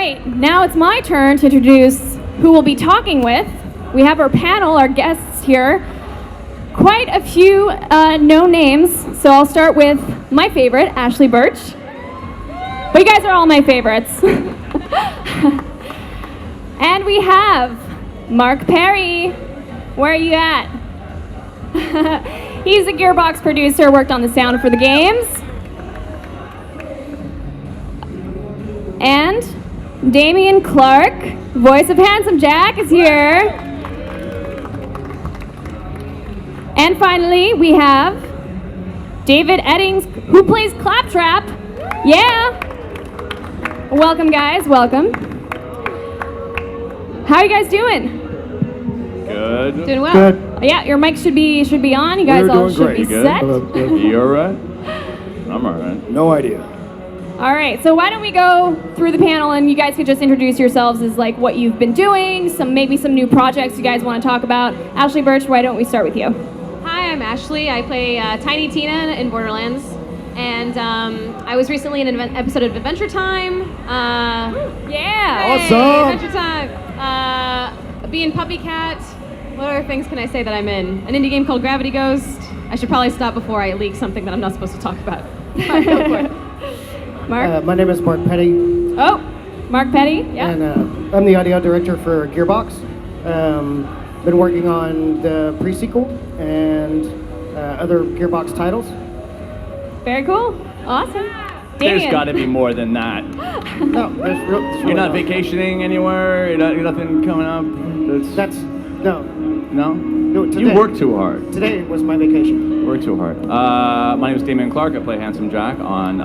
right, now it's my turn to introduce who we'll be talking with. We have our panel, our guests here. Quite a few known names, so I'll start with my favorite, Ashly Burch. But you guys are all my favorites. And we have Mark Perry. Where are you at? He's a Gearbox producer, worked on the sound for the games. And Dameon Clarke, voice of Handsome Jack, is here. And finally, we have David Eddings, who plays Claptrap. Yeah! Welcome, guys. Welcome. How are you guys doing? Good. Doing well. Good. Yeah, your mic should be on. You guys all should be set. You all right? I'm all right. No idea. All right, so why don't we go through the panel and you guys could just introduce yourselves as like what you've been doing, maybe some new projects you guys want to talk about. Ashly Burch, why don't we start with you? Hi, I'm Ashly. I play Tiny Tina in Borderlands, and I was recently in an episode of Adventure Time. Yeah! Awesome! Adventure Time! Being Puppy Cat. What other things can I say that I'm in? An indie game called Gravity Ghost. I should probably stop before I leak something that I'm not supposed to talk about. All right, go for it. Mark? My name is Mark Petty. Oh, Mark Petty, yeah. And I'm the audio director for Gearbox. Been working on the pre-sequel and other Gearbox titles. Very cool. Awesome. There's Dameon. got to be more than that. No, there's really You're not vacationing anywhere? You're nothing coming up? No. No? Today, You work too hard. Today was my vacation. Work too hard. My name is Dameon Clarke. I play Handsome Jack on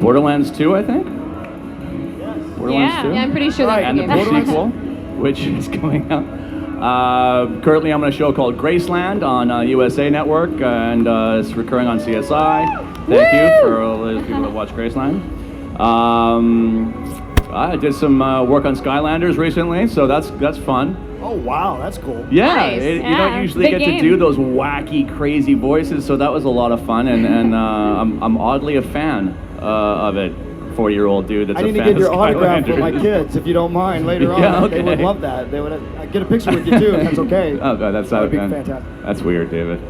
Borderlands 2, I think? Borderlands 2? Yeah, I'm pretty sure that's And the the game. prequel, which is coming out. Currently, I'm on a show called Graceland on USA Network, and it's recurring on CSI. Thank you for all those people that watch Graceland. I did some work on Skylanders recently, so that's fun. Oh, wow, that's cool. Yeah, Nice. you Yeah, don't usually big get game. to do those wacky, crazy voices, so that was a lot of fun, and I'm oddly a fan of it. 4-year-old dude that's I a need to fan get your of autograph for my Skylanders. kids, if you don't mind, later on. Yeah, They would okay. love that. They would get a picture with you, too, if that's okay. Oh, God, that's That'd be man. fantastic. That's weird, David.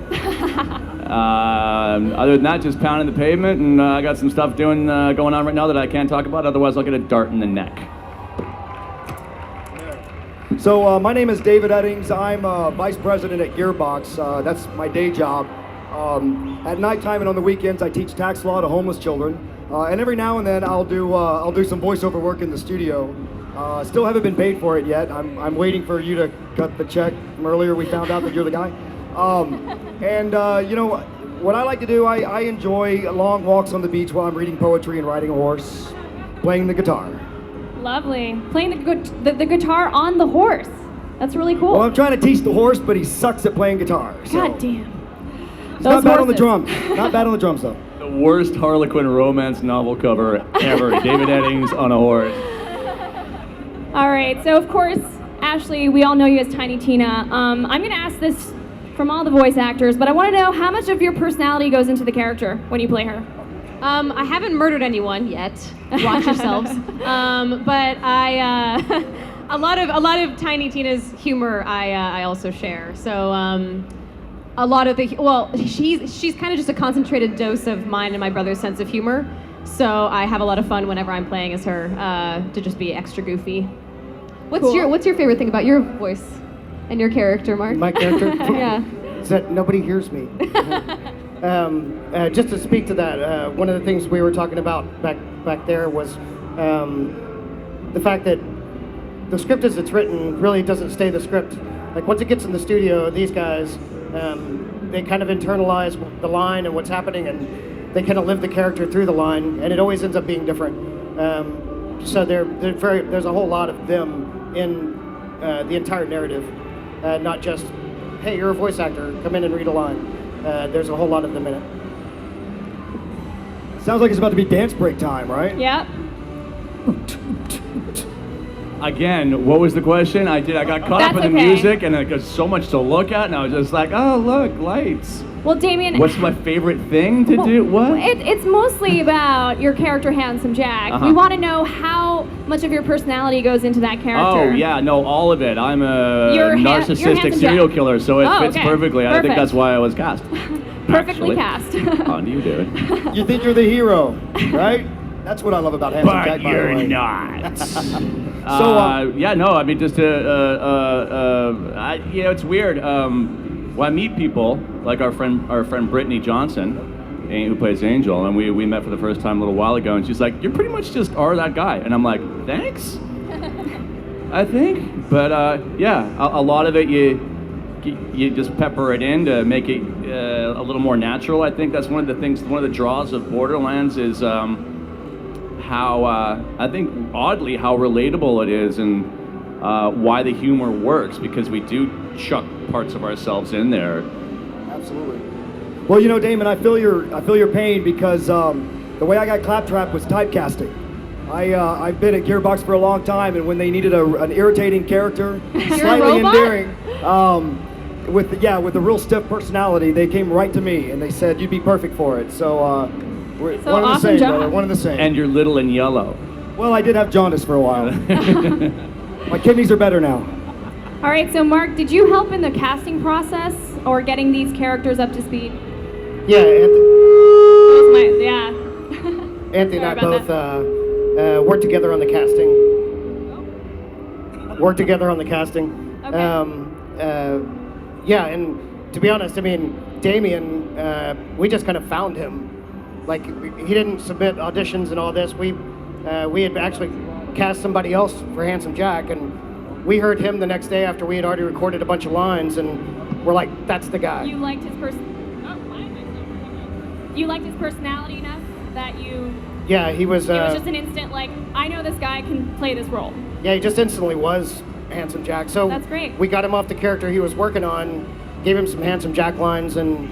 Other than that, just pounding the pavement, and I got some stuff going on right now that I can't talk about. Otherwise, I'll get a dart in the neck. So my name is David Eddings. I'm vice president at Gearbox. That's my day job. At nighttime and on the weekends, I teach tax law to homeless children. And every now and then, I'll do some voiceover work in the studio. Still haven't been paid for it yet. I'm waiting for you to cut the check from earlier. We found out that you're the guy. You know what I like to do? I enjoy long walks on the beach while I'm reading poetry and riding a horse, playing the guitar. Lovely. Playing the guitar on the horse. That's really cool. Well, I'm trying to teach the horse, but he sucks at playing guitar. So. God damn. He's not Those bad on the horses. drums. Not bad on the drums, though. The worst Harlequin romance novel cover ever. David Eddings on a horse. All right, so of course, Ashly, we all know you as Tiny Tina. I'm going to ask this from all the voice actors, but I want to know how much of your personality goes into the character when you play her? I haven't murdered anyone yet. Watch yourselves. But a lot of Tiny Tina's humor I also share. So a lot of she's kind of just a concentrated dose of mine and my brother's sense of humor. So I have a lot of fun whenever I'm playing as her to just be extra goofy. What's your favorite thing about your voice and your character, Mark? My character? Yeah. Is that nobody hears me. Just to speak to that, one of the things we were talking about back there was the fact that the script as it's written really doesn't stay the script. Like once it gets in the studio, these guys, they kind of internalize the line and what's happening, and they kind of live the character through the line, and it always ends up being different. So there's a whole lot of them in the entire narrative, not just, hey, you're a voice actor, come in and read a line. There's a whole lot of them in it. Sounds like it's about to be dance break time, right? Yep. Again, what was the question? I got caught up That's in the okay. music, and it was so much to look at, and I was just like, oh, look, lights. Well, Dameon, What's my favorite thing to do? What? It's mostly about your character, Handsome Jack. Uh-huh. We want to know how much of your personality goes into that character. Oh, yeah, no, all of it. I'm a You're you're narcissistic Handsome serial Jack. killer, so it Oh, fits okay. perfectly. I think Perfect. that's why I was cast. Perfectly Actually. cast. On to you, David. You think you're the hero, right? That's what I love about Handsome But Jack, by the you're way. not. So, Yeah, no, I mean, just it's weird. When I meet people, like our friend Brittany Johnson, who plays Angel, and we met for the first time a little while ago, and she's like, "You pretty much just are that guy," and I'm like, "Thanks." I think, but yeah, a lot of it you just pepper it in to make it a little more natural. I think that's one of the things, one of the draws of Borderlands is how I think oddly how relatable it is, and why the humor works, because we do chuck parts of ourselves in there. Absolutely. Well, you know, Damon, I feel your pain, because the way I got Claptrap was typecasting. I've been at Gearbox for a long time, and when they needed an irritating character, slightly robot? endearing, with a real stiff personality, they came right to me and they said you'd be perfect for it. So we're So one of the awesome same, job. brother. One of the same. And you're little and yellow. Well, I did have jaundice for a while. My kidneys are better now. All right, so Mark, did you help in the casting process or getting these characters up to speed? Yeah, Yeah. Anthony and I Sorry both about worked together on the casting. Worked together on the casting. Okay. Yeah, and to be honest, I mean, Dameon, we just kind of found him. Like, he didn't submit auditions and all this. We had actually cast somebody else for Handsome Jack, and we heard him the next day after we had already recorded a bunch of lines, and we're like, that's the guy. You liked his You liked his personality enough that you. Yeah, he was. It was just an instant like, I know this guy can play this role. Yeah, he just instantly was Handsome Jack. So That's great. We got him off the character he was working on, gave him some Handsome Jack lines, and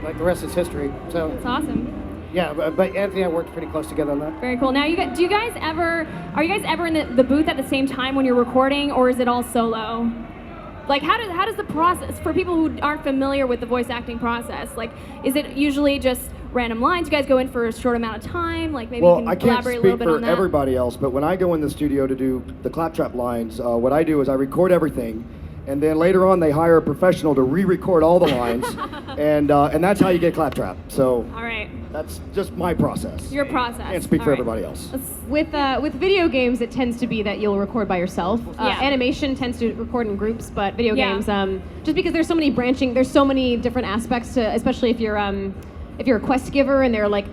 like the rest is history. So That's awesome. yeah, but Anthony and I worked pretty close together on that. Very cool. Now, are you guys ever in the booth at the same time when you're recording, or is it all solo? Like, how does the process, for people who aren't familiar with the voice acting process, like, is it usually just random lines? You guys go in for a short amount of time? Like, maybe you Well, can I can't elaborate a little speak bit on for that? everybody else, but when I go in the studio to do the Claptrap lines, what I do is I record everything, and then later on they hire a professional to re-record all the lines, and that's how you get Claptrap. So All right. that's just my process. Your process. Can't speak All for right. everybody else. With video games, it tends to be that you'll record by yourself. Yeah. Animation tends to record in groups, but video Yeah. games, just because there's so many different aspects to, especially if you're a quest giver, and they're like,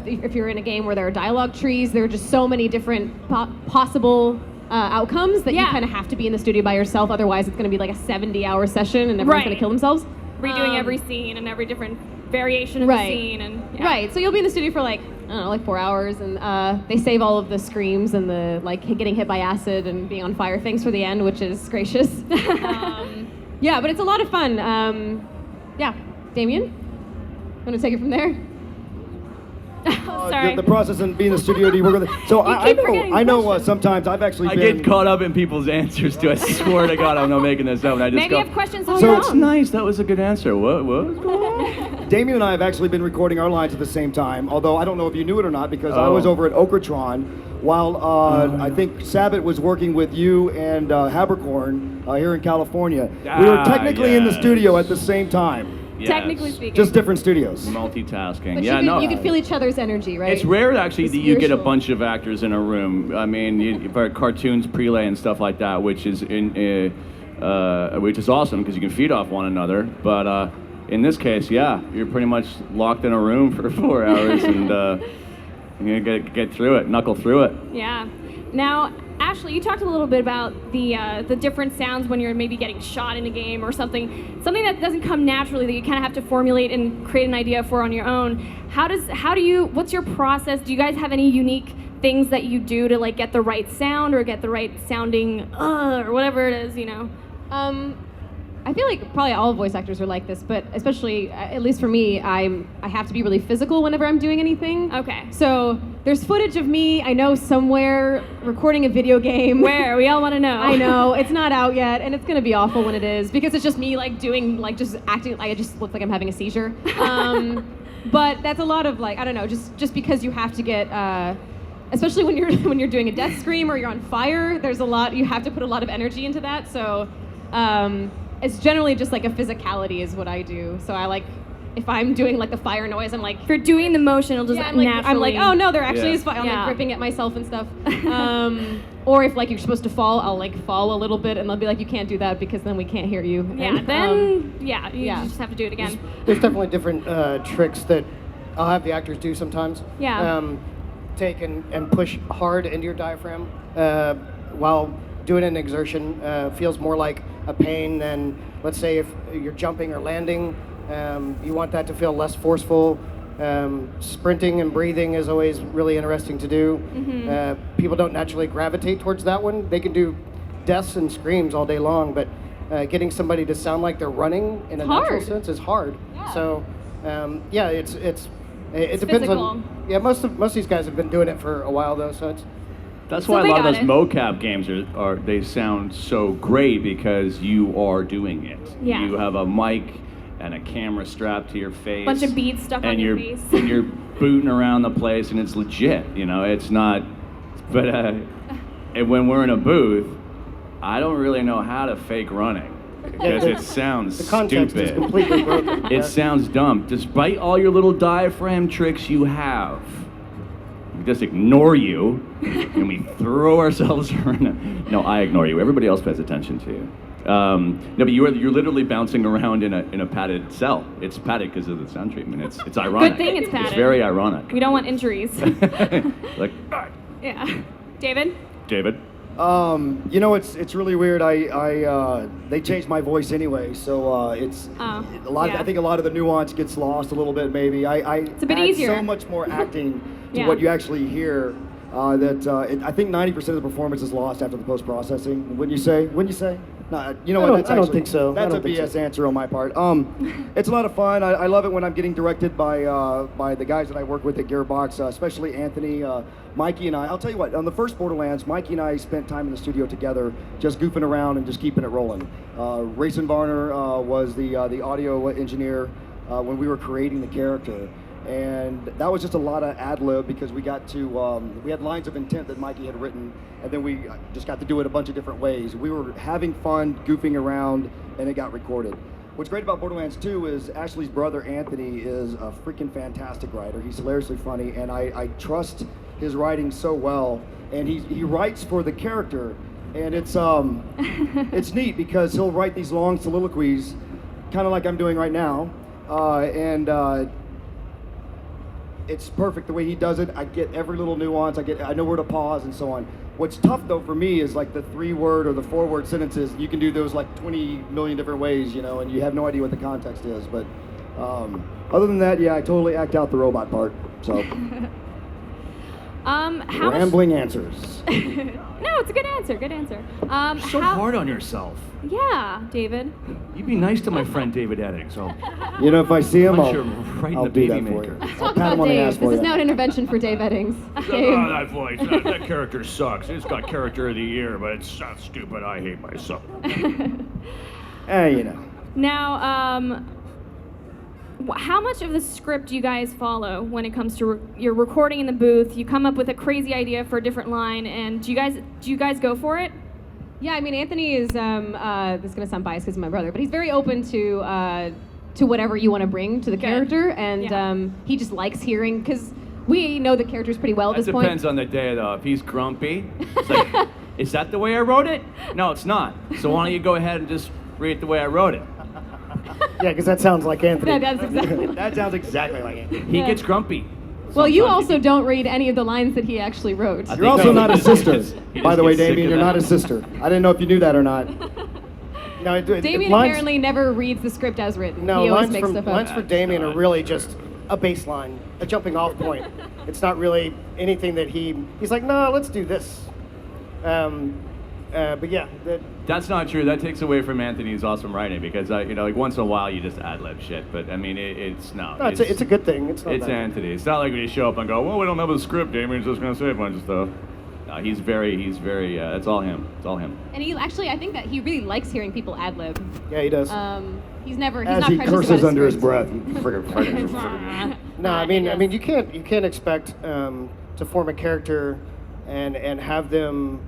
if you're in a game where there are dialogue trees, there are just so many different possible outcomes that you Yeah. kind of have to be in the studio by yourself. Otherwise, it's going to be like a 70-hour session, and everyone's Right. going to kill themselves. Redoing every scene and every different variation of the Right. scene. And yeah. Right, so you'll be in the studio for like, I don't know, like 4 hours, and they save all of the screams and the like getting hit by acid and being on fire things for the end, which is gracious. Yeah, but it's a lot of fun. Yeah, Dameon, want to take it from there? Sorry. The process in being in the studio, do you work with So I keep forgetting know questions. sometimes I've actually I been... get caught up in people's answers too. I swear to God, I'm not making this up. And I just Maybe go, you have questions oh, of your that's own. nice. That was a good answer. What was going on? Damien and I have actually been recording our lines at the same time, although I don't know if you knew it or not, because I Oh. was over at Okratron while I think Sabbath was working with you and Habercorn here in California. We were Ah, technically in the yes. studio at the same time, Yes. Technically speaking. just different studios. Multitasking. But yeah, you could feel each other's energy, right? It's rare actually It's that you get a spiritual. bunch of actors in a room. I mean, for cartoons, prelay, and stuff like that, which is awesome because you can feed off one another. But in this case, yeah, you're pretty much locked in a room for 4 hours, and you gotta get through it, knuckle through it. Yeah. Now, Ashly, you talked a little bit about the different sounds when you're maybe getting shot in a game or something that doesn't come naturally, that you kind of have to formulate and create an idea for on your own. What's your process? Do you guys have any unique things that you do to like get the right sound or get the right sounding or whatever it is, you know? I feel like probably all voice actors are like this, but especially, at least for me, I have to be really physical whenever I'm doing anything. Okay. So There's footage of me, I know, somewhere recording a video game. Where? We all want to know. I know, it's not out yet, and it's gonna be awful when it is, because it's just me like doing, like just acting, like I just look like I'm having a seizure. But that's a lot of like, I don't know, just because you have to get, especially when you're doing a death scream or you're on fire, there's a lot, you have to put a lot of energy into that, so it's generally just like a physicality is what I do. So I like, if I'm doing like the fire noise, I'm like, If you're doing the motion, it'll just naturally. I'm like, oh no, there actually Yeah. is fire. I'm Yeah. like gripping at myself and stuff. Or if like you're supposed to fall, I'll like fall a little bit, and they'll be like, you can't do that because then we can't hear you. Yeah, And, then, you yeah. just have to do it again. There's definitely different tricks that I'll have the actors do sometimes. Yeah. Take and push hard into your diaphragm while doing an exertion feels more like a pain than, let's say, if you're jumping or landing. You want that to feel less forceful. Sprinting and breathing is always really interesting to do. People don't naturally gravitate towards that one. They can do deaths and screams all day long, but getting somebody to sound like they're running in a natural hard. sense is hard. Yeah. So, it depends physical. on. Yeah, most of these guys have been doing it for a while though, so it's. That's So why a they lot of got those it. mocap games are they sound so great because you are doing it. Yeah. You have a mic and a camera strapped to your face. Bunch of beads stuck on and your you're, face. and you're booting around the place, and it's legit. You know, it's not. But and when we're in a booth, I don't really know how to fake running because it sounds The context is stupid. completely broken. It sounds dumb. Despite all your little diaphragm tricks you have, we just ignore you, and we throw ourselves around. No, I ignore you. Everybody else pays attention to you. No, but you're literally bouncing around in a padded cell. It's padded because of the sound treatment. It's ironic. Good thing it's padded. It's very ironic. We don't want injuries. Like, Yeah. David? David. You know, it's really weird. They changed my voice anyway, so it's Oh, a lot. yeah. I think a lot of the nuance gets lost a little bit. Maybe it's a bit easier. so much more acting to Yeah. what you actually hear. I think 90% of the performance is lost after the post processing. Wouldn't you say? No, you know I what? don't- That's I don't actually- think so. I That's a don't think BS so. answer on my part. It's a lot of fun. I love it when I'm getting directed by the guys that I work with at Gearbox, especially Anthony, Mikey, and I. I'll tell you what. On the first Borderlands, Mikey and I spent time in the studio together, just goofing around and just keeping it rolling. Rayson Varner was the audio engineer when we were creating the character. And that was just a lot of ad lib because we got to, we had lines of intent that Mikey had written, and then we just got to do it a bunch of different ways. We were having fun, goofing around, and it got recorded. What's great about Borderlands 2 is Ashly's brother Anthony is a freaking fantastic writer. He's hilariously funny, and I trust his writing so well. And he writes for the character, and it's it's neat because he'll write these long soliloquies, kind of like I'm doing right now, it's perfect the way he does it. I get every little nuance. I know where to pause and so on. What's tough though for me is like the 3-word or the 4-word sentences. You can do those like 20 million different ways, you know, and you have no idea what the context is. But other than that, yeah, I totally act out the robot part. So How much... rambling answers. No, it's a good answer. Good answer. So hard on yourself. Yeah, David. You be nice to my friend David Eddings. You know, if I see him, Punch you right in I'll the do baby that for maker. you. Let's I'll talk pat him about on the ass Dave. for This is you. now an intervention for Dave Eddings. Dave. That voice, that character sucks. It's got character of the year, but it's not stupid. I hate myself. Hey, you know. Now, how much of the script do you guys follow when it comes to you're recording in the booth? You come up with a crazy idea for a different line, and do you guys go for it? Yeah, I mean, Anthony is, this is going to sound biased because he's my brother, but he's very open to whatever you want to bring to the character, and Yeah. he just likes hearing, because we know the characters pretty well at That this point. depends on the day, though. If he's grumpy, it's like, is that the way I wrote it? No, it's not. So why don't you go ahead and just read it the way I wrote it? Yeah, because that sounds like Anthony. Yeah, that's exactly. That sounds exactly like it. He gets grumpy. Well, you Sometimes also don't read any of the lines that he actually wrote. I You're also not his sister, He by just the way, gets sick Dameon. of You're that. not his sister. I didn't know if you knew that or not. No, Damien lines- apparently never reads the script as written. No, he always lines makes from stuff up. lines for Dameon are really just a baseline, a jumping off point. It's not really anything that he's like, no, let's do this. But yeah, That's not true. That takes away from Anthony's awesome writing because like once in a while you just ad lib shit. But I mean, it's it's a good thing. It's not It's bad. Anthony. It's not like when you show up and go, well, we don't have a script. Dameon's just gonna say a bunch of stuff. No, he's very. It's all him. It's all him. And he actually, I think that he really likes hearing people ad lib. Yeah, he does. He's not As precious he about curses his under his script. breath. Friggin'. No, I mean, you can't expect to form a character and have them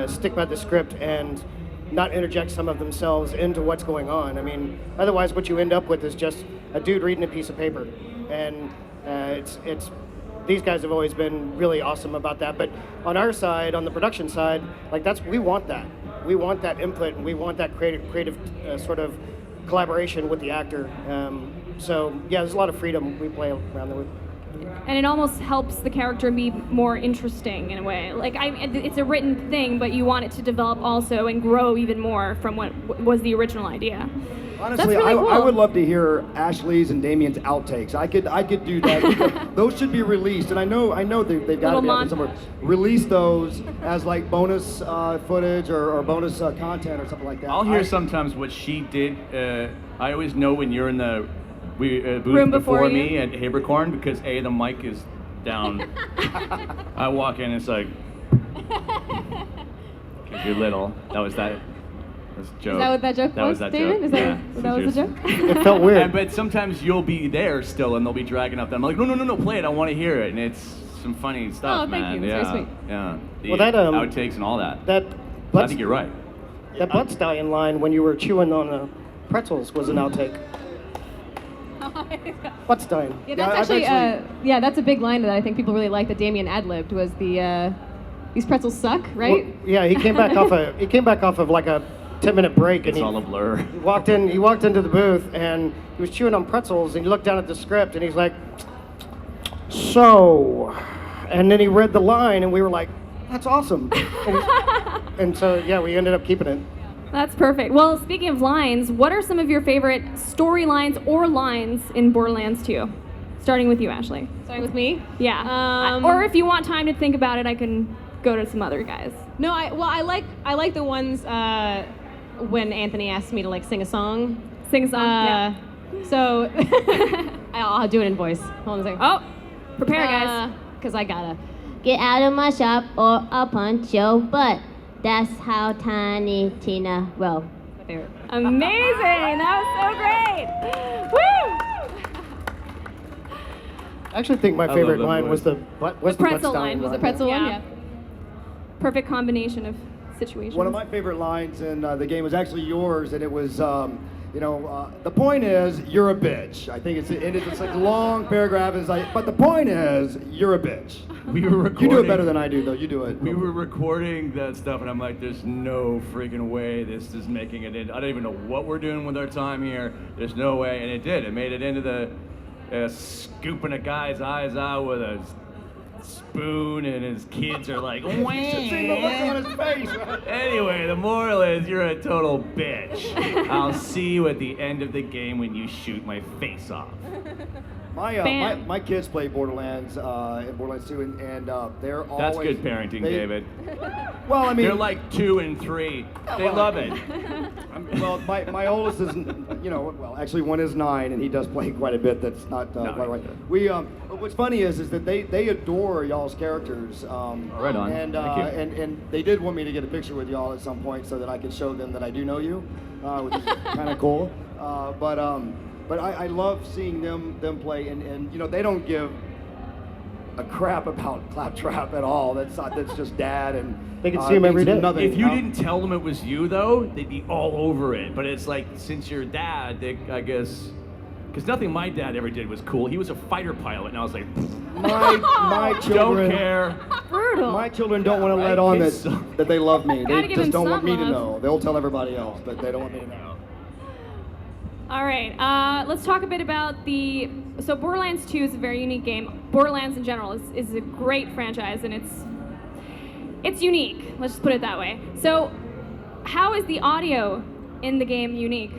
stick by the script and not interject some of themselves into what's going on. I mean, otherwise, what you end up with is just a dude reading a piece of paper, and it's. These guys have always been really awesome about that. But on our side, on the production side, like we want that. We want that input, and we want that creative sort of collaboration with the actor. So yeah, there's a lot of freedom we play around there with. And it almost helps the character be more interesting in a way. Like it's a written thing, but you want it to develop also and grow even more from what was the original idea. Honestly, That's really cool. I would love to hear Ashly's and Dameon's outtakes. I could do that. Those should be released, and I know they've got to be out there somewhere. Release those as like bonus footage or bonus content or something like that. I'll hear sometimes what she did. I always know when you're in the booth Room before before me you? at Habercorn because the mic is down. I walk in, it's like, because you're little. That was a joke. Is that what that joke That was that David? joke. Is that, Yeah. that was the joke? It felt weird. But sometimes you'll be there still, and they'll be dragging up. I'm like, no, play it. I want to hear it, and it's some funny stuff, Oh, thank man. you. That's Yeah, very sweet. yeah. The Well, that, outtakes and all that. That I butt, think you're right. that butt stallion line when you were chewing on pretzels was an outtake. Butt stallion. Yeah, Yeah, that's I've actually, that's a big line that I think people really like that Dameon ad-libbed was the, these pretzels suck, right? Well, yeah, he came back off of like a 10-minute break, and It's all a blur. He walked into the booth, and he was chewing on pretzels, and he looked down at the script, and he's like, so, and then he read the line, and we were like, that's awesome. And so, yeah, we ended up keeping it. That's perfect. Well, speaking of lines, what are some of your favorite storylines or lines in Borderlands 2? Starting with you, Ashly. Starting with me? Yeah. Or if you want time to think about it, I can go to some other guys. No, I like the ones when Anthony asked me to like sing a song. Sing a song. Yeah. So I'll do it in voice. Hold on a second. Oh, prepare, guys. Because I gotta. Get out of my shop or I'll punch your butt. That's how Tiny Tina roll. My favorite. Amazing. That was so great. Woo! I actually think my love favorite that line voice. was the butt pretzel stallion line. Was the pretzel one? Yeah. Yeah. Perfect combination of situations. One of my favorite lines in the game was actually yours, and it was, the point is, you're a bitch. I think it's like a long paragraph, and it's like, but the point is, you're a bitch. We were recording. You do it better than I do, though. You do it. We were recording that stuff, and I'm like, there's no freaking way this is making it in. I don't even know what we're doing with our time here. There's no way. And it did. It made it into the scooping a guy's eyes out with a spoon, and his kids are like, You should see the look on his face. Anyway, the moral is you're a total bitch. I'll see you at the end of the game when you shoot my face off. Bam. My kids play Borderlands in Borderlands 2, and they're always... That's good parenting, David. Well, I mean... They're like 2 and 3. They love it. Well, my oldest is, actually one is 9, and he does play quite a bit. That's not No, quite right. yeah. What's funny is that they adore y'all's characters. Right on. And, Thank you. and they did want me to get a picture with y'all at some point so that I could show them that I do know you, which is kind of cool. But I love seeing them play, and they don't give a crap about Claptrap at all. That's just Dad, and They can see him every thinks day. nothing. If you didn't tell them it was you, though, they'd be all over it. But it's like, since you're Dad, I guess, because nothing my dad ever did was cool. He was a fighter pilot, and I was like, my children don't care. Brutal. My children don't want to Right, let on kids suck. that they love me. Gotta They give just him don't want some me to love. know. They'll tell everybody else, but they don't want me to know. All right, let's talk a bit about so Borderlands 2 is a very unique game. Borderlands in general is a great franchise, and it's unique. Let's just put it that way. So, how is the audio in the game unique?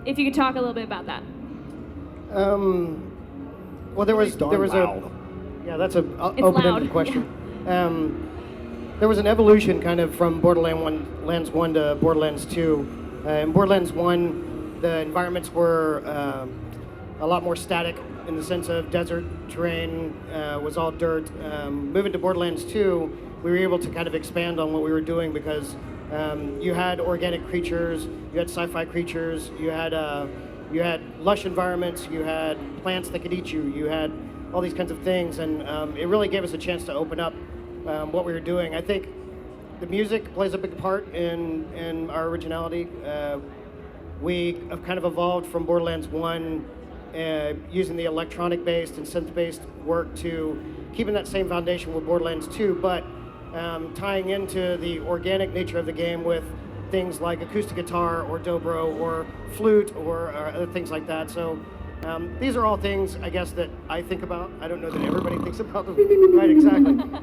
If you could talk a little bit about that. Well, there was Darn a loud. yeah, that's an It's open-ended loud. question. there was an evolution kind of from Borderlands 1 to Borderlands 2. In Borderlands 1, the environments were a lot more static in the sense of desert terrain, was all dirt. Moving to Borderlands 2, we were able to kind of expand on what we were doing because you had organic creatures, you had sci-fi creatures, you had lush environments, you had plants that could eat you, you had all these kinds of things, and it really gave us a chance to open up what we were doing. I think the music plays a big part in our originality. We have kind of evolved from Borderlands 1 using the electronic-based and synth-based work to keeping that same foundation with Borderlands 2, but tying into the organic nature of the game with things like acoustic guitar or dobro or flute or other things like that. So these are all things, I guess, that I think about. I don't know that everybody thinks about them. Right,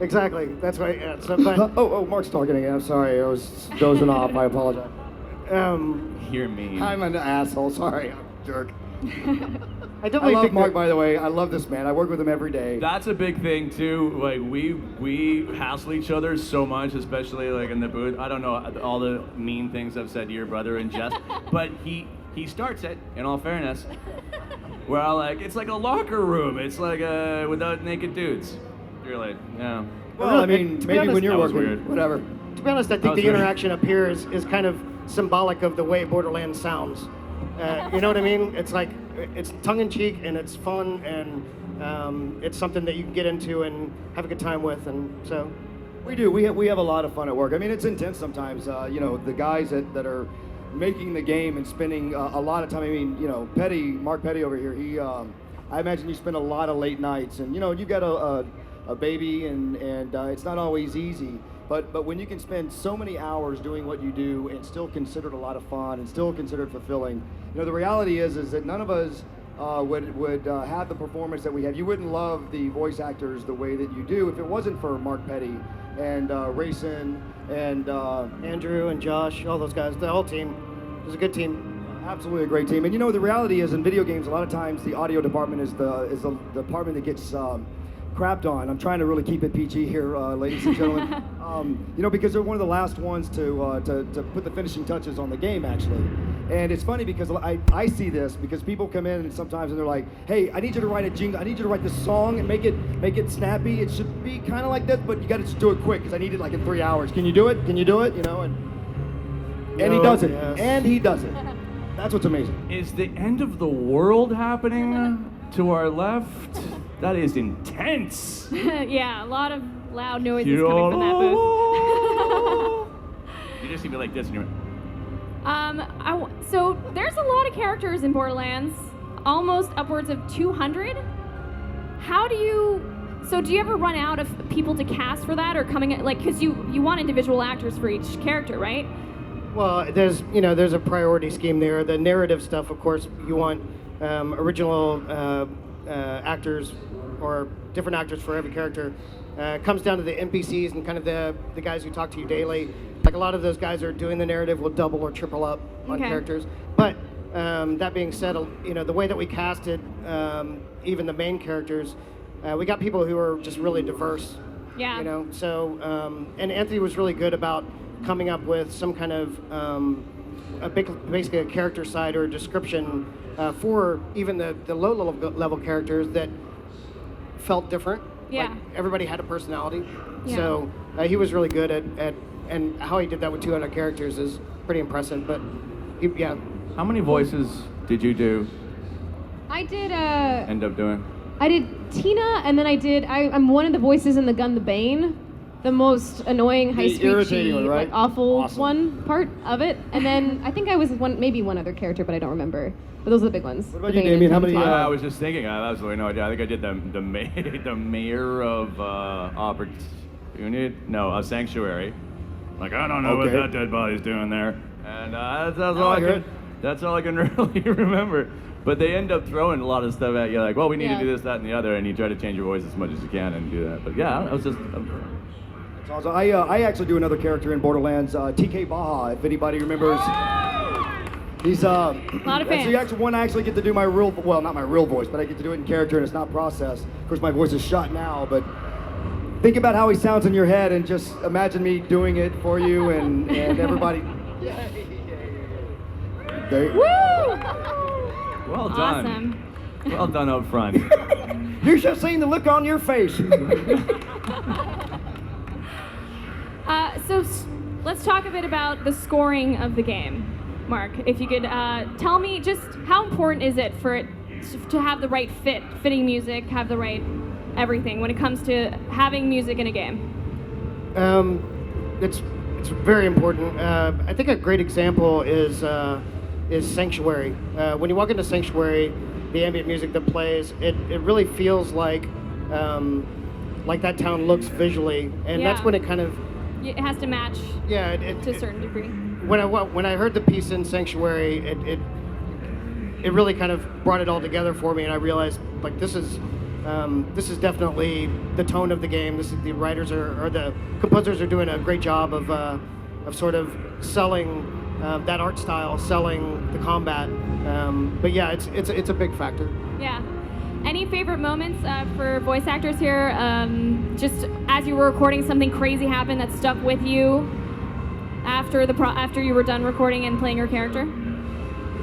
exactly. That's right. Yeah, so, but, Mark's talking again. I'm sorry. I was dozing off. I apologize. Hear me. I'm an asshole. Sorry. I'm a jerk. I I definitely love think Mark, by the way. I love this man. I work with him every day. That's a big thing too. Like we hassle each other so much, especially like in the booth. I don't know all the mean things I've said to your brother in jest, but he starts it. In all fairness, where I like it's like a locker room. It's like without naked dudes. Really, yeah. Well, I mean, to be maybe honest, when you're that was working, weird. whatever. To be honest, I That think was the weird. interaction up here is kind of symbolic of the way Borderlands sounds. You know what I mean? It's like, it's tongue-in-cheek and it's fun and it's something that you can get into and have a good time with, and so. We do. We have a lot of fun at work. I mean, it's intense sometimes. You know, the guys that are making the game and spending a lot of time. I mean, you know, Mark Petty over here. He, I imagine you spend a lot of late nights, and you know, you got a baby, and it's not always easy. But when you can spend so many hours doing what you do and still consider it a lot of fun and still consider it fulfilling, you know, the reality is that none of us would have the performance that we have. You wouldn't love the voice actors the way that you do if it wasn't for Mark Petty and Rayson and Andrew and Josh, all those guys, the whole team. It was a good team. Absolutely a great team. And you know, the reality is in video games, a lot of times the audio department is the department that gets crapped on. I'm trying to really keep it PG here, ladies and gentlemen. You know, because they're one of the last ones to put the finishing touches on the game, actually. And it's funny because I see this because people come in and sometimes and they're like, "Hey, I need you to write a jingle. I need you to write this song and make it snappy. It should be kind of like this, but you got to just do it quick because I need it like in 3 hours. Can you do it? Can you do it? You know?" And he does it. Yes. And he does it. That's what's amazing. Is the end of the world happening to our left? That is intense. Yeah, a lot of loud noises coming from that booth. You just see me like this, and you're. So there's a lot of characters in Borderlands, almost upwards of 200. Do you ever run out of people to cast for that, or coming like because you want individual actors for each character, right? Well, there's a priority scheme there. The narrative stuff, of course, you want original actors or different actors for every character. It comes down to the NPCs and kind of the guys who talk to you daily. Like a lot of those guys are doing the narrative will double or triple up on characters. But that being said, you know, the way that we casted even the main characters, we got people who are just really diverse. Yeah. You know, so and Anthony was really good about coming up with some kind of basically a character side or a description for even the low level characters that felt different. Yeah. Like everybody had a personality. Yeah. So he was really good at and how he did that with 200 characters is pretty impressive. But yeah. How many voices did you do? I did. End up doing? I did Tina, and then I'm one of the voices in the Gun the Bane, the most annoying, high irritating screechy, one, right? like, awful Awesome. one part of it. And then I think I was maybe one other character, but I don't remember. But those are the big ones. What about The you, Bane and Dameon? How many, Tina. I was just thinking. I have absolutely no idea. I think I did the mayor of Opportunity. No, Sanctuary. Like I don't know what Okay. that dead body's doing there, and that's all Oh, I I hear can. it. That's all I can really remember. But they end up throwing a lot of stuff at you, like, well, we need Yeah. to do this, that, and the other, and you try to change your voice as much as you can and do that. But yeah, I was just. It's awesome. I actually do another character in Borderlands, TK Baja, if anybody remembers. He's lot of that's fans. the actual one I actually get to do my not my real voice, but I get to do it in character and it's not processed. Of course, my voice is shot now, but think about how he sounds in your head and just imagine me doing it for you and everybody. There. Well done. Awesome. Well done up front. You should have seen the look on your face. So let's talk a bit about the scoring of the game. Mark, if you could tell me just how important is it for it to have the right fitting music, have the right everything when it comes to having music in a game? It's very important. I think a great example is Sanctuary. When you walk into Sanctuary, the ambient music that plays, it really feels like that town looks visually, and that's when it kind of it has to match. Yeah, to a certain degree. When I heard the piece in Sanctuary, it really kind of brought it all together for me, and I realized like this is definitely the tone of the game. The writers or the composers are doing a great job of sort of selling that art style, selling the combat. But yeah, it's a big factor. Yeah. Any favorite moments for voice actors here? Just as you were recording, something crazy happened that stuck with you after you were done recording and playing your character?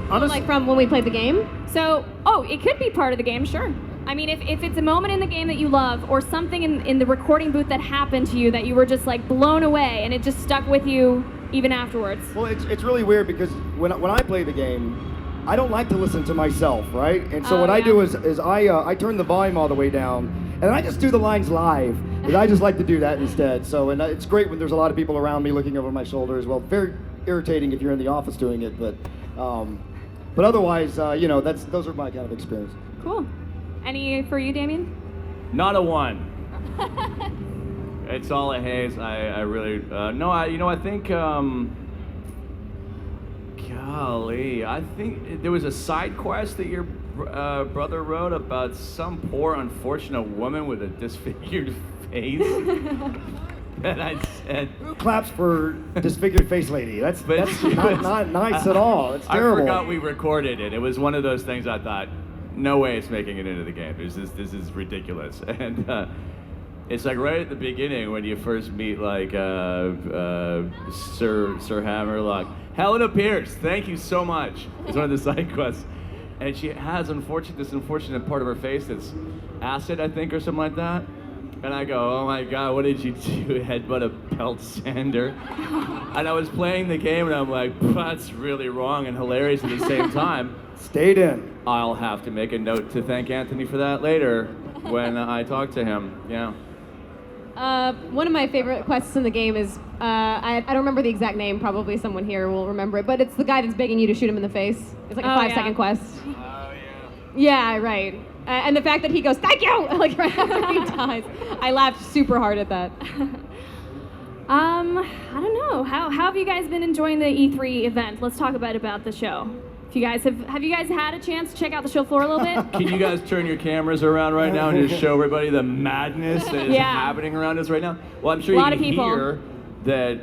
Honestly, Like from when we played the game? So, it could be part of the game, sure. I mean, if it's a moment in the game that you love, or something in the recording booth that happened to you that you were just like blown away and it just stuck with you even afterwards. Well, it's really weird because when I play the game, I don't like to listen to myself, right? And so what I do is I turn the volume all the way down, and I just do the lines live. And I just like to do that instead. So, and it's great when there's a lot of people around me looking over my shoulder as well. Very irritating if you're in the office doing it, but otherwise, those are my kind of experience. Cool. Any for you, Dameon? Not a 1. It's all a haze. I really I think golly, I think there was a side quest that your brother wrote about some poor unfortunate woman with a disfigured face. And I said, who claps for disfigured face lady? That's not nice at all. It's terrible. I forgot we recorded it. It was one of those things I thought, no way it's making it into the game. This is ridiculous. And it's like right at the beginning when you first meet like Sir Hammerlock. Helena Pierce, thank you so much. It's one of the side quests. And she has this unfortunate part of her face that's acid, I think, or something like that. And I go, oh my God, what did you do? Headbutt a pelt sander? And I was playing the game and I'm like, that's really wrong and hilarious at the same time. Stayed in. I'll have to make a note to thank Anthony for that later when I talk to him. Yeah. One of my favorite quests in the game is, I don't remember the exact name, probably someone here will remember it, but it's the guy that's begging you to shoot him in the face. It's like a 5-second quest. Oh, yeah. Yeah, right. And the fact that he goes, thank you, like right after he dies. I laughed super hard at that. I don't know. How have you guys been enjoying the E3 event? Let's talk about the show. If you guys have you guys had a chance to check out the show floor a little bit? Can you guys turn your cameras around right now and just show everybody the madness that is happening around us right now? Well, I'm sure you can hear that,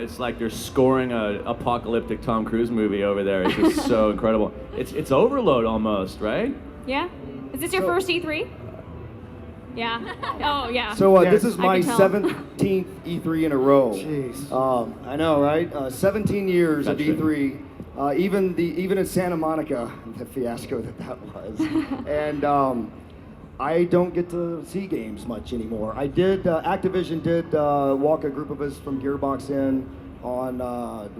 it's like they're scoring an apocalyptic Tom Cruise movie over there. It's just so incredible. It's overload almost, right? Yeah? Is this your first E3? Yeah. Oh, yeah. So this is my I can tell. 17th E3 in a row. Jeez. I know, right? 17 years of E3. Even in Santa Monica, the fiasco that was. And I don't get to see games much anymore. Activision did walk a group of us from Gearbox in on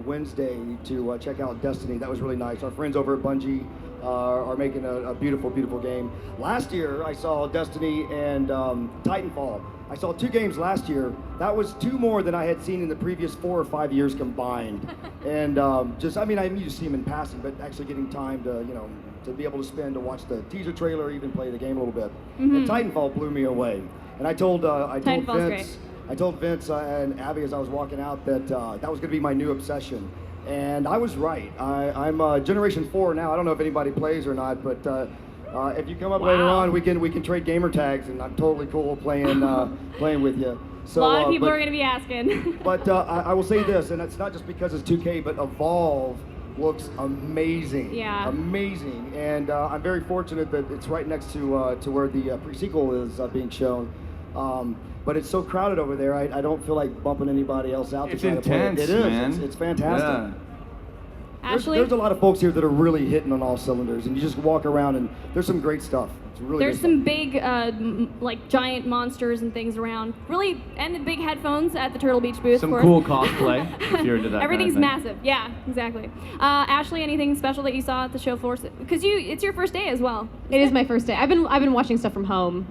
Wednesday to check out Destiny. That was really nice. Our friends over at Bungie are making a beautiful, beautiful game. Last year, I saw Destiny and Titanfall. I saw 2 games last year. That was 2 more than I had seen in the previous 4 or 5 years combined. And I used to see them in passing, but actually getting time to be able to spend to watch the teaser trailer, even play the game a little bit. Mm-hmm. And Titanfall blew me away. And I told Titanfall's Vince, and Abby as I was walking out that that was going to be my new obsession. And I was right. I'm Generation 4 now. I don't know if anybody plays or not, but if you come up later on, we can trade gamer tags, and I'm totally cool playing with you. So, a lot of people are going to be asking. But I will say this, and it's not just because it's 2K, but Evolve looks amazing. Yeah. Amazing. And I'm very fortunate that it's right next to where the pre-sequel is being shown. But it's so crowded over there, I don't feel like bumping anybody else out. It's to try to play it. intense, It is. man. It's fantastic. Yeah. Ashley, There's a lot of folks here that are really hitting on all cylinders, and you just walk around and there's some great stuff. It's really there's good some stuff. big, like giant monsters and things around. Really, and the big headphones at the Turtle Beach booth. Some of course. cool cosplay, if you're into that. Everything's kind of thing. massive. Yeah, exactly. Ashley, anything special that you saw at the show floor? Because it's your first day as well. It is my first day. I've been watching stuff from home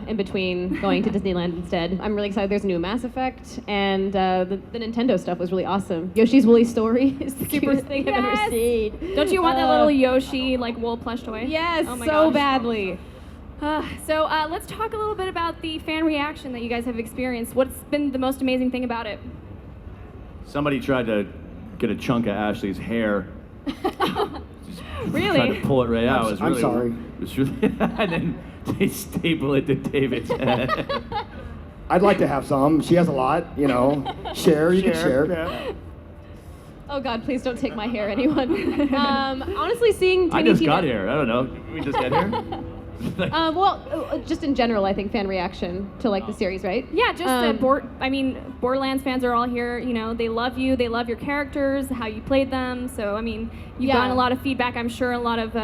in between going to Disneyland instead. I'm really excited. There's a new Mass Effect, and the Nintendo stuff was really awesome. Yoshi's Woolly Story is the cutest thing I've ever seen. Don't you want that little Yoshi like wool plush toy? Yes, Oh my so gosh. badly. So let's talk a little bit about the fan reaction that you guys have experienced. What's been the most amazing thing about it? Somebody tried to get a chunk of Ashley's hair. Just Really? Tried to pull it right out. It was I'm really, sorry. It was really, and then they staple it to David's head. I'd like to have some. She has a lot, you know. Share, you can share. Yeah. Oh God, please don't take my hair, anyone. Honestly, seeing I Tiny just Tina. got here. I don't know. Did we just get here? Just in general, I think fan reaction to like the series, right? Yeah, just Borderlands fans are all here. You know, they love you. They love your characters, how you played them. So I mean, you've Yeah. gotten a lot of feedback. I'm sure a lot of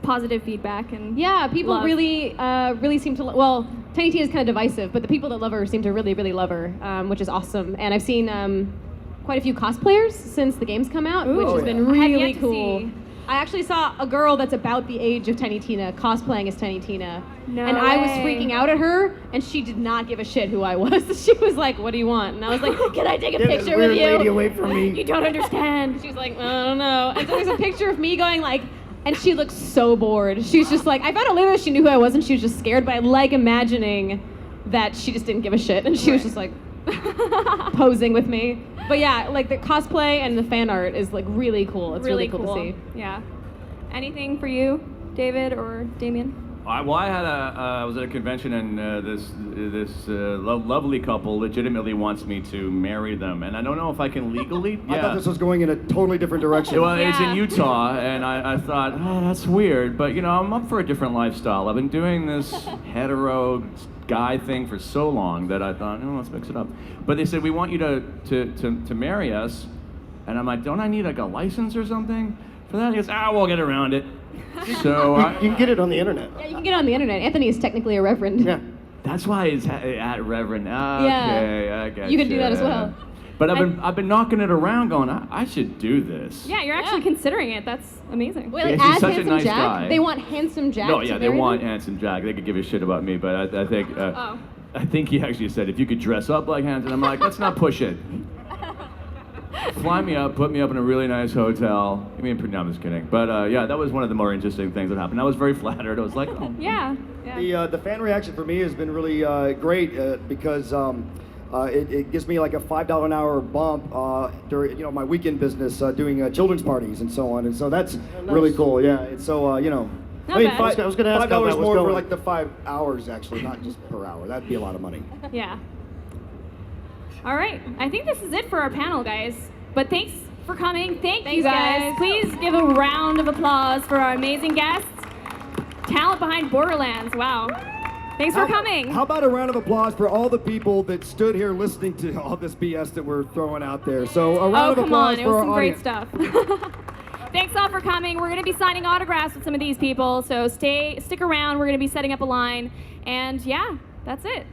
positive feedback and Yeah, people love. really seem to. Well, Tiny Tina is kind of divisive, but the people that love her seem to really love her, which is awesome. And I've seen quite a few cosplayers since the game's come out, which Ooh. has been I have really yet to cool. see. I actually saw a girl that's about the age of Tiny Tina cosplaying as Tiny Tina. No and I was way. freaking out at her, and she did not give a shit who I was. She was like, "What do you want?" And I was like, "Can I take a Get this picture weird with you?" lady away from me. You don't understand. She was like, "I don't know." And so there's a picture of me going like, and she looks so bored. She's just like, I found out later that she knew who I was and she was just scared, but I like imagining that she just didn't give a shit and she was just like posing with me. But yeah, like the cosplay and the fan art is like really cool. It's really cool to see. Yeah. Anything for you, David or Dameon? I was at a convention and this lovely couple legitimately wants me to marry them, and I don't know if I can legally. I thought this was going in a totally different direction. Well, it's Yeah. in Utah, and I thought, oh, that's weird, but you know, I'm up for a different lifestyle. I've been doing this hetero guy thing for so long that I thought, oh, let's mix it up. But they said, we want you to marry us, and I'm like, don't I need like a license or something for that? He goes, we'll get around it. So You can get it on the internet. Yeah, you can get it on the internet. Anthony is technically a reverend. Yeah. that's why it's at Reverend. Okay, I got You can do that as well. But I've been knocking it around, going, I should do this. Yeah, you're actually considering it. That's amazing. Wait, like Yeah, he's as such a Handsome nice Jack? guy. They want Handsome Jack No, to yeah, they marry want them? Handsome Jack. They could give a shit about me, but I think Oh. I think he actually said if you could dress up like Hanson. I'm like, let's not push it. Fly me up, put me up in a really nice hotel. I mean, no, I'm just kidding. But yeah, that was one of the more interesting things that happened. I was very flattered. I was like, oh. Yeah. Yeah. The fan reaction for me has been really great because it gives me like a $5 an hour bump during my weekend business doing children's parties and so on, and so that's really cool. Yeah, and so Not bad. I was gonna ask how $5 that was more for going. like the 5 hours actually, not just per hour. That'd be a lot of money. Yeah. All right. I think this is it for our panel, guys. But thanks for coming. Thank you Thanks, guys. Please give a round of applause for our amazing guests. Talent behind Borderlands. Wow. Thanks for coming. How about a round of applause for all the people that stood here listening to all this BS that we're throwing out there? So a round of come applause on. It for was our some audience. great stuff. Thanks all for coming. We're going to be signing autographs with some of these people. So stick around. We're going to be setting up a line. And yeah, that's it.